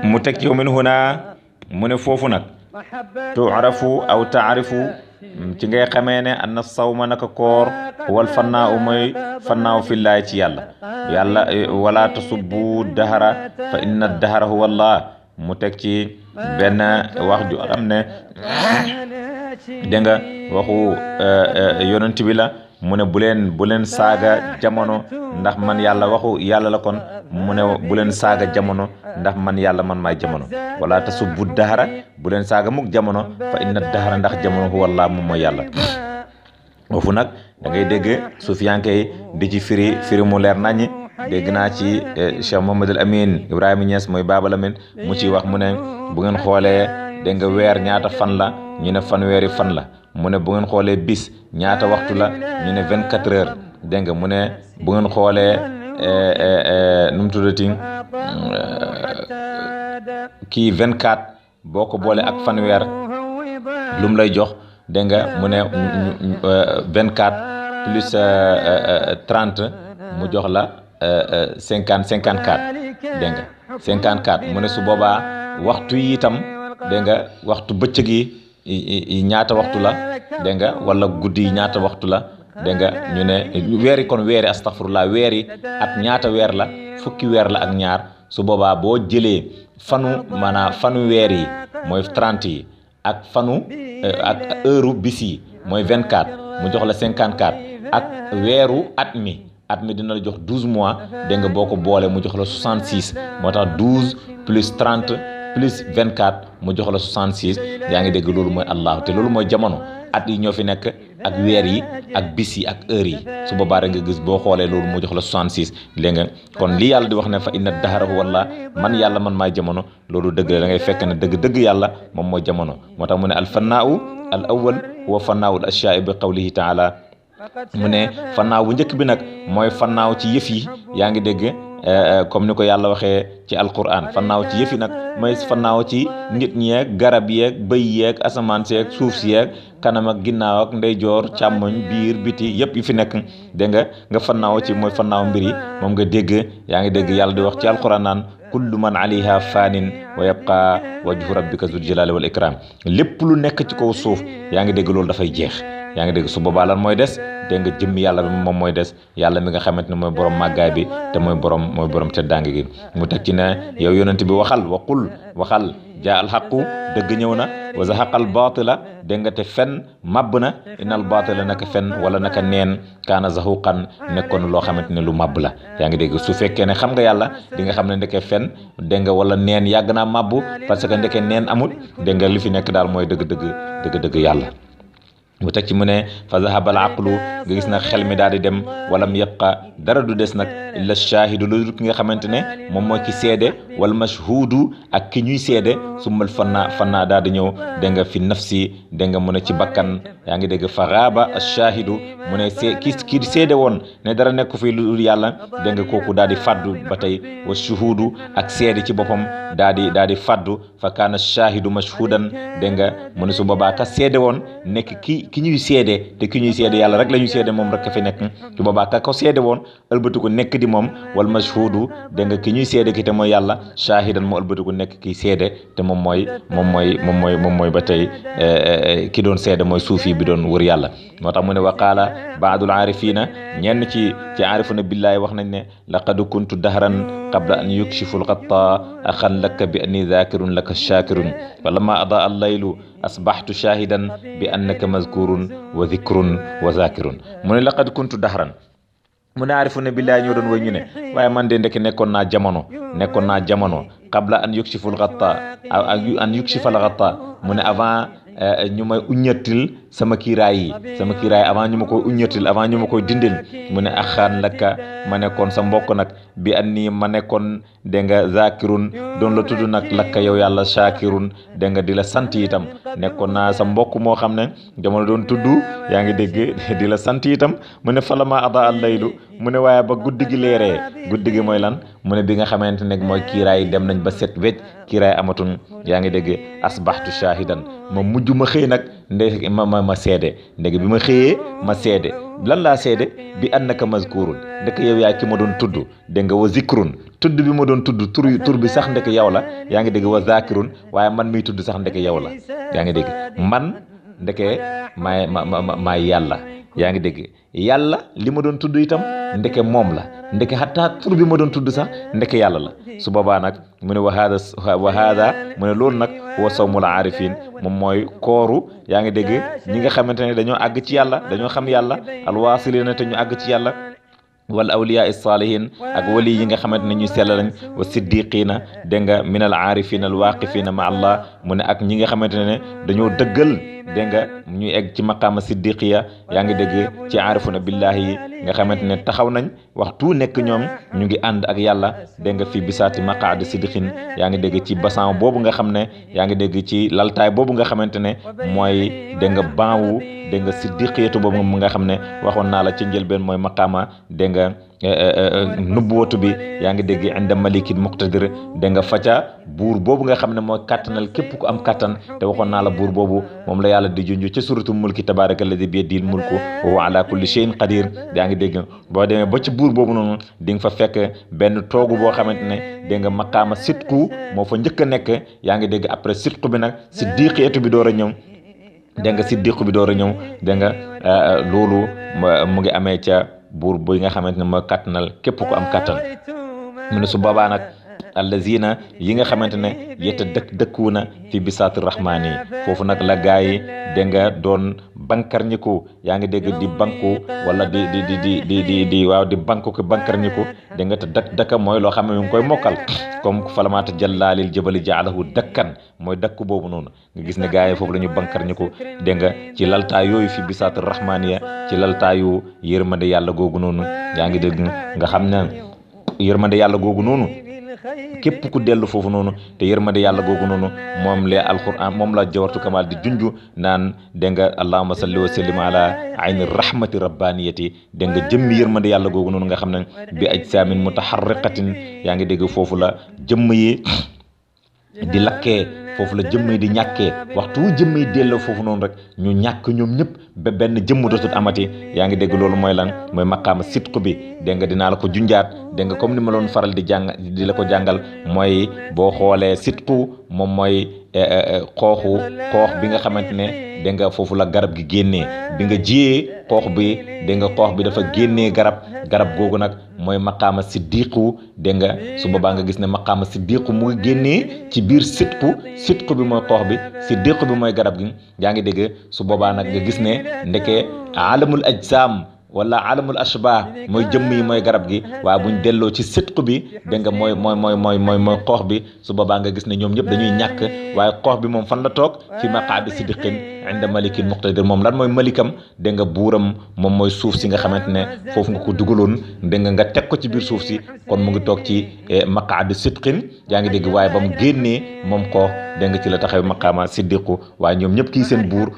mu teg ci min huna mu ne foofu nag tu'rafu aw ta'rifu ci ngay xamee ne anna sawma naka koor wal fannaaw mooy fannaaw fillaay ci yàlla wala tasubbu dahara fa inna dahara huwa Allah mu teg ci benn wax ju xam ne dégg nga waxu yonent bi la mu ne bu leen saaga jamono ndax man yàlla waxu yàlla la kon mu ne bu leen saaga jamono ndax man yàlla man maay jamono wala tasubbu dahara bu leen saaga mukk jamono fa inna dahara ndax jamono huwa Allah moom mooy yàlla foofu nag da ngay dégg sufiyanke yi di ci firi mu leer naññi dégg naa ci Cheikh Mouhamadul Amin Ibrahima Niass mooy Baba Lamine mu ciy wax mu ne bu ngeen xoolee dégg nga weer ñaata fan la ñu ne fanweeri fan la mu ne bu ngeen xoolee bis ñaata waxtu la ñu ne 24 heures dégg nga mu ne bu ngeen xoolee nu mu tuddati kii 24 boo ko boolee ak fanweer lu mu lay jox dégg nga mu ne 24 plus 30 mu jox la 54 dégg nga 54 mu ne su boobaa waxtu yi itam dégg nga waxtu bëccëg yi ñaata waxtu la dégg nga wala guddi yi ñaata waxtu la dégg nga ñu ne weeri astaghfirullah weeri at ñaata weer la fukki weer la ak ñaar su boobaa boo jëlee fanu weer yi mooy 30 yi ak ak heure bis yi mooy 24 mu jox la 54 ak weeru at mi dina la jox 12 mois dégg nga boo ko boolee mu jox la 66 moo tax 12 plus 30 plus 24 mu jox la 66 yaa ngi dégg loolu mooy Allah te loolu mooy jamono at yi ñoo fi nekk ak weer yi ak bis yi ak heure yi su boobaa rek nga gis boo xoolee loolu mu jox la 66 léegi nga kon li yàlla di wax ne fa inna dahara huwa Allah man yàlla man maay jamono loolu dëgg la da ngay fekk ne dëgg yàlla moom mooy jamono moo tax mu ne al fannaa'u al awwal huwa fannaa'u al ashyaa'i bi qawlihi ta'ala mu ne fannaaw bu njëkk bi nag mooy fannaaw ci yëf yi yaa ngi dégg comme ni ko yàlla waxee ci alquran fannaaw ci yëf yi nag mooy fannaaw ci nit ñeeg garab yeeg bëy yeeg asamaan seeg suuf si yeeg kanam ak ginnaaw ak ndeyjoor càmmoñ biir biti yëpp yi fi nekk dégg nga fannaaw ci mooy fannaaw mbir yi moom nga dégg yaa ngi dégg yàlla di wax ci alquran naan kullu man alayha fanin wa yabqa wajhu rabbika zul jalali wal ikram lépp lu nekk ci kaw suuf yaa ngi dégg loolu dafay jeex yaa ngi dégg su boobaa lan mooy des dégg nga jëmmi yàlla bi moom mooy des yàlla mi nga xamante ne mooy borom màggaay bi te mooy borom teddaange gi mu teg ci ne yow yonent bi waxal jaa alxaqu dëgg ñëw na wa zahaqal baatila dégg nga te fen màbb na innal baatila naka fen wala naka neen kaana zahuqan nekkoon loo xamante ne lu màbb la yaa ngi dégg su fekkee ne xam nga yàlla di nga xam ne ndeke fen dégg nga wala neen yàgg naa màbb parce que ndeke neen amul dégg nga li fi nekk daal mooy dëgg yàlla mu teg ci mu ne fa zahabal aqlu nga gis nag xel mi daal di dem walam yabqa dara du des nag illa shaahidu lu ki nga xamante ne moom mooy ki seede wal mashhuudu ak ki ñuy seede summal fanna daal di ñëw dégg nga fi nafsi dégg nga mu ne ci bakkan yaa ngi dégg fa raaba ashaahidu mu ne ki seede woon ne dara nekk fi lu dul yàlla dégg nga kooku daal di faddu ba tey wa shuhuudu ak seede ci boppam daal di faddu fa kaana shaahidu mashhuudan dégg nga mu ne su boobaa ka seede woon nekk ki ñuy seede te ki ñuy seede yàlla rek la ñuy seede moom rek ka fi nekk su boobaa ka ko seede woon ëlbatu ko nekk di moom wal mashhuudu dégg nga ki ñuy seede ki te mooy yàlla shaahidan moo ëlbatu ko nekk ki seede te moom mooy ba tey ki doon seede mooy suufi bi doon wër yàlla moo tax mu ne wa qaala baadul aarifina ñenn ci aarifuna billaahi wax nañ ne laqad kuntu dahran qabla an yukshifu lxatta axan laka bi anni zakirun laka shakirun wa lama adaa allaylu asbaxtu shahidan bi annaka mazkurun wa dhikrun wa zakirun mu ne laqad kuntu dahran mu ne aarifuna billaahi ñoo doon woy ñu ne waaye man de ndeke nekkoon naa jamono qabla an yukshifu lxatta an yukshifa lxatta mu ne avant ñu may uññatil sama kiiraay avant ñu ma koy uññatil avant ñu ma koy dindil mu ne axaan lakka ma nekkoon sa mbokk nag bi an nii ma nekkoon dégg nga zakirun doon la tudd nag lakka yow yàlla shakirun dégg nga di la sant itam nekkoon naa sa mbokk moo xam ne jamono doon tudd yaa ngi dégg di la sant itam mu ne falama ada al laylu mu ne waaye ba guddi gi leeree guddi gi mooy lan mu ne bi nga xamante ne mooy kiiraay dem nañ ba set wecc kiiraay amatuñ yaa ngi dégg asbaxtu shahidan ma mujj ma xëy nag ndek ma seede ndek bi ma xëyee ma seede lan laa seede bi annaka mazkurun ndek yow yaa ki ma doon tudd dégg nga wa zikrun tudd bi ma doon tudd tur bi sax ndek yow la yaa ngi dégg wa zakirun waaye man miy tudd sax ndek yow la yaa ngi dégg man ndeke maay yàlla yaa ngi dégg yàlla li ma doon tudd itam ndeke moom la ndeke xataa tur bi ma doon tudd sax ndeke yàlla la su boobaa nag mu ne wa haada mu ne loolu nag huwa sawmul aarifin moom mooy kooru yaa ngi dégg ñi nga xamante ne dañoo àgg ci yàlla dañoo xam yàlla alwaasilina te ñu àgg ci yàlla wal awliyaa salihin ak wali yi nga xamante ne ñu sell lañ wa siddiqina dégg nga min al aarifina al waaqifina ma allah mu ne ak ñi nga xamante ne dañoo dëggal dégg nga ñuy egg ci maqaama siddiqiya yaa ngi dégg ci aarifuna billahi yi nga xamante ne taxaw nañ waxtu nekk ñoom ñu ngi ànd ak yàlla dégg nga fii bisaati maqaadi siddiqin yaa ngi dégg ci basan boobu nga xam ne yaa ngi dégg ci laltaay boobu nga xamante ne mooy dégg nga banwu dégg nga siddiqiyatu boobu nga xam ne waxoon naa la ci njëlbeen mooy maqaama dégg nga nubuwatu bi yaa ngi dégg inda malikin muqtadir dégg nga faca buur boobu nga xam ne mooy kattanal képp ku am kattan te waxoon naa la buur boobu moom la yàlla di junj ci suratul mulki tabaraka alladi bi yadihil mulku wa huwa ala kulli shay'in qadir yaa ngi dégg boo demee ba ci buur boobu noonu di nga fa fekk benn toogu boo xamante ne dégg nga maqaama sitku moo fa njëkk a nekk yaa ngi dégg après sitku bi nag siddiqiyatu bi door a ñëw dégg nga siddiqu bi door a ñëw dégg nga loolu mu ngi amee ca buur bu nga xamante ne mooy kattanal képp ku am kattan mu ne su boobaa nag allazina yi nga xamante ne yetta dëkkuuna fi bisaati rahmaan yi foofu nag la gaa yi dégg nga doon bankar ñiku yaa ngi dégg di banku wala di waaw di banku ko bankar ñiku dégg nga te dëkka mooy loo xam ne ñu ngi koy mokkal comme falamaata jallaalil jabali jaalahu dakkan mooy dakku boobu noonu nga gis ne gaa yi foofu la ñu bankar ñiku dégg nga ci laltaa yooyu fi bisaati rahmaan ya ci laltaayu yërmande yàlla googu noonu yaa ngi dégg nga xam ne yërmande yàlla googu noonu képp ku dellu foofu noonu te yërmande yàlla googu noonu moom la alquran moom la jawartu kamal di junju naan dégg nga allahumma salli wa sallim ala ayni rahmati rabbaniyati dégg nga jëmmi yërmande yàlla googu noonu nga xam ne bi ajsaamin mutaharriqatin yaa ngi dégg foofu la jëmm yi di lakkee foofu la jëmm yi di ñàkkee waxtu wu jëmm yi delloo foofu noonu rek ñu ñàkk ñoom ñëpp ba benn jëmm dootul amati yaa ngi dégg loolu mooy lan mooy maqaama sitku bi dégg nga dinaa la ko junjaat dégg nga comme ni ma doon faral di di la ko jàngal mooy boo xoolee sitku moom mooy xoox bi nga xamante ne dégg nga foofu la garab gi génnee bi nga jiyee xoox bi dégg nga xoox bi dafa génnee garab googu nag mooy maqaama siddiqu dégg nga su boobaa nga gis ne maqaama siddiqu mu ngi génnee ci biir sitku bi mooy xoox bi siddiqu bi mooy garab gi yaa ngi dégg su boobaa nag nga gis ne ndeke alamul ajsaam wala alamul ashbah mooy jëmm yi mooy garab gi waaye buñ delloo ci sitku bi dégg nga mooy xoox bi su boobaa nga gis ne ñoom ñëpp dañuy ñàkk waaye xoox bi moom fan la toog fi maqaadi siddiqin inda malikin muqtadir moom lan mooy malikam dégg nga buuram moom mooy suuf si nga xamante ne foofu nga ko dugaloon dégg nga teg ko ci biir suuf si kon mu ngi toog ci maqaadi sidqin yaa ngi dégg waaye ba mu génnee moom xoox dégg nga ci la taxaw maqaama siddiqu waaye ñoom ñëpp kii seen buur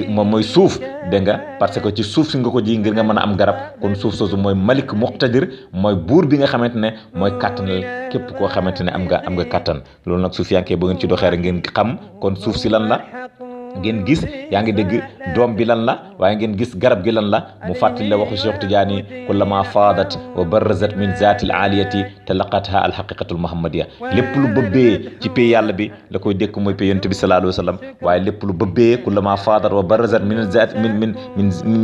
moom mooy suuf dégg nga parce que ci suuf si nga ko ji ngir nga mën a am garab kon suuf soosu mooy malik muqtadir mooy buur bi nga xamante ne mooy kàttanal képp koo xamante ne am nga kàttan loolu nag suuf yankee ba ngeen ci doxee rek ngeen xam kon suuf si lan la ngeen gis yaa ngi dégg doom bi lan la waaye ngeen gis garab gi lan la mu fàttali la waxu Cheikh Tidiane kullama faadat wa barazat min zaati al aliyati talaqatha al haqiqatu al muhammadiya lépp lu bëbbee ci pay yàlla bi la koy dékk mooy pay yonent bi sallallahu alayhi wa sallam waaye lépp lu bëbbee kullama faadat wa barazat min zaati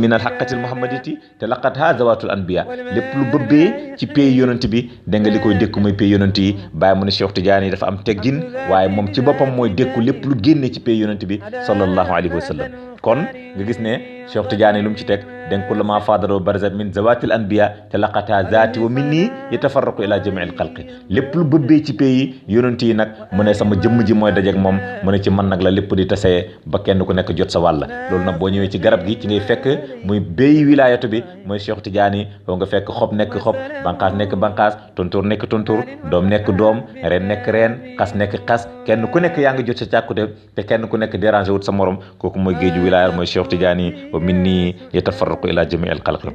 min al haqiqati al muhammadiyati talaqatha zawatul anbiya lépp lu bëbbee ci pay yonent bi da nga li koy dékk mooy pay yonent yi bàyyi mu ne Cheikh Tidiane yi dafa am teggin waaye moom ci boppam mooy dékku lépp lu génne ci pay yonent bi sallallahu alayhi wa sallam kon nga gis ne Cheikh Tidiane lu mu ci teg den kullama faadaro barzat min zawatil anbiya te laqata zaati wa min nii yatafarraqu ila jamiil xalqi lépp lu bëbbee ci pays yonent yi nag mu ne sama jëmm ji mooy dajeeg moom mu ne ci man nag la lépp di tasee ba kenn ku nekk jot sa wàll loolu nag boo ñëwee ci garab gi ci ngay fekk muy béy wilaayatu bi mooy Cheikh Tidiane foo nga fekk xob nekk xob banqaas nekk banqaas tontur nekk tontur doom nekk doom reen nekk reen xas nekk xas kenn ku nekk yaa ngi jot sa càkkute te kenn ku nekk dérangé wut sa morom kooku mooy géeju wilaaya mooy Cheikh Tidiane wa min nii yatafarraqu ila jamiil xalqi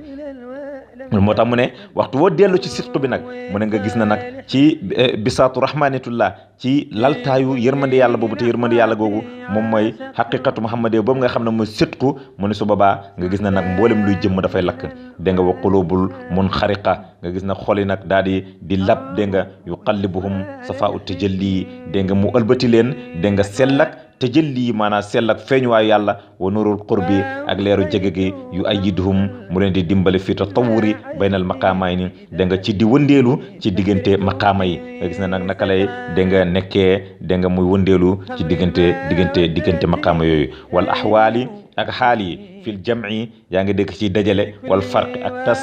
moo tax mu ne waxtu woo dellu ci sitqu bi nag mu ne nga gis na nag ci bisaatu rahmanitullah ci laltaayu yërmande yàlla boobu te yërmande yàlla googu moom mooy xaqiqatu muhammadiya boobu nga xam ne mooy sitqu mu ne su boobaa nga gis na nag mboolem luy jëmm dafay lakk dégg nga wa qulubul munxariqa nga gis na xoli nag daal di lab dégg nga yuqallibuhum safaa'u tajalli dégg nga mu ëlbati leen dégg nga sellak tajalli maanaam sell ak feeñuwaayu yàlla wa nurul qurbi ak leeru jege gi yu ayyiduhum mu leen di dimbale fi tatawuri baynal maqaamaay ni dégg nga ci di wëndeelu ci diggante maqaama yi nga gis na nag naka lay dégg nga nekkee dégg nga muy wëndeelu ci diggante maqaama yooyu wal ahwaali ak xaal yi fil jam'i yaa ngi dégg ci dajale wal farq ak tas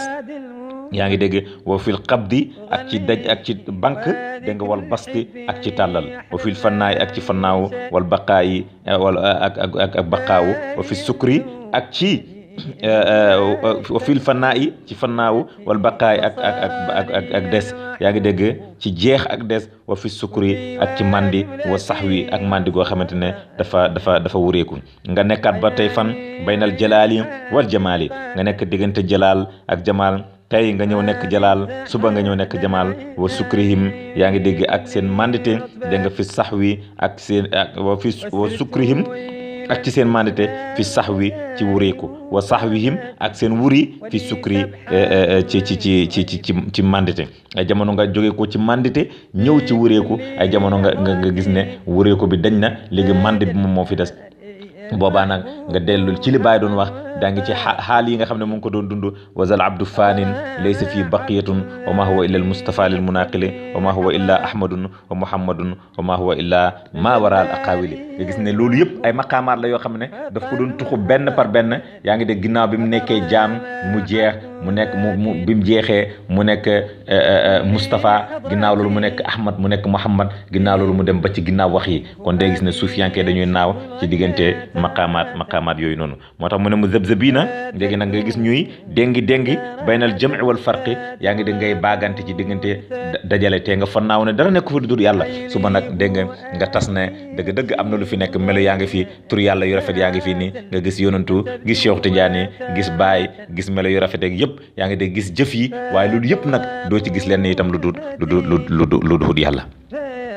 yaa ngi dégg wa fil qabdi ak ci daj ak ci banque dégg nga wal basti ak ci tàllal wa fil fannaay ak ci fannaawu wal baqaayi wal ak baqaawu wa fi sukri ak ci wa fil fannaayi ci fannaawu wal baqaayi ak des yaa ngi dégg ci jeex ak des wa fi sukri ak ci mandi wa saxwi ak mandi goo xamante ne dafa wureeku nga nekkaat ba tey fan baynal jalaali wal jamaali nga nekk diggante jalaal ak jamaal tey nga ñëw nekk jalaal suba nga ñëw nekk jamaal wa sukrihim yaa ngi dégg ak seen mandité dégg nga fi saxwi ak seen wa sukrihim ak ci seen mandité fi saxwi ci wureeku wa saxwihim ak seen wuri fi sukri ci mandité ay jamono nga jóge ko ci mandité ñëw ci wureeku ay jamono nga gis ne wureeku bi dañ na léegi mandi bi moom moo fi des boobaa nag nga dellu ci li Baay doon wax daa ngi ci xaal yi nga xam ne mu ngi ko doon dund wazal abdu fanin laysa fii baqiyatun wa ma huwa illa al mustafa lil munaqili wa ma huwa illa ahmadun wa muhammadun wa ma huwa illa ma wara al aqawili nga gis ne loolu yëpp ay maqaamaat la yoo xam ne daf ko doon tuxu benn par benn yaa ngi dégg ginnaaw bi mu nekkee jaam mu jeex mu nekk mu bi mu jeexee mu nekk Moustapha ginnaaw loolu mu nekk Ahmad mu nekk Muhammad ginnaaw loolu mu dem ba ci ginnaaw wax yi kon day gis ne suufiyanke dañuy naaw ci diggante maqaamaat yooyu noonu moo tax mu ne mu zabzabina léegi nag nga gis ñuy déngi baynal jam'i wal farqi yaa ngi dégg ngay baagante ci diggante dajale te nga fannaaw ne dara nekk fa dul yàlla suba nag dégg nga tas ne dëgg am na lu fi nekk melo yaa ngi fi tur yàlla yu rafet yaa ngi fi nii nga gis yonantu gis Cheikh Tidiane gis Baay gis melo yu rafet ak yëpp yaa ngi dégg gis jëf yi waaye loolu yëpp nag doo ci gis lenn itam lu dul yàlla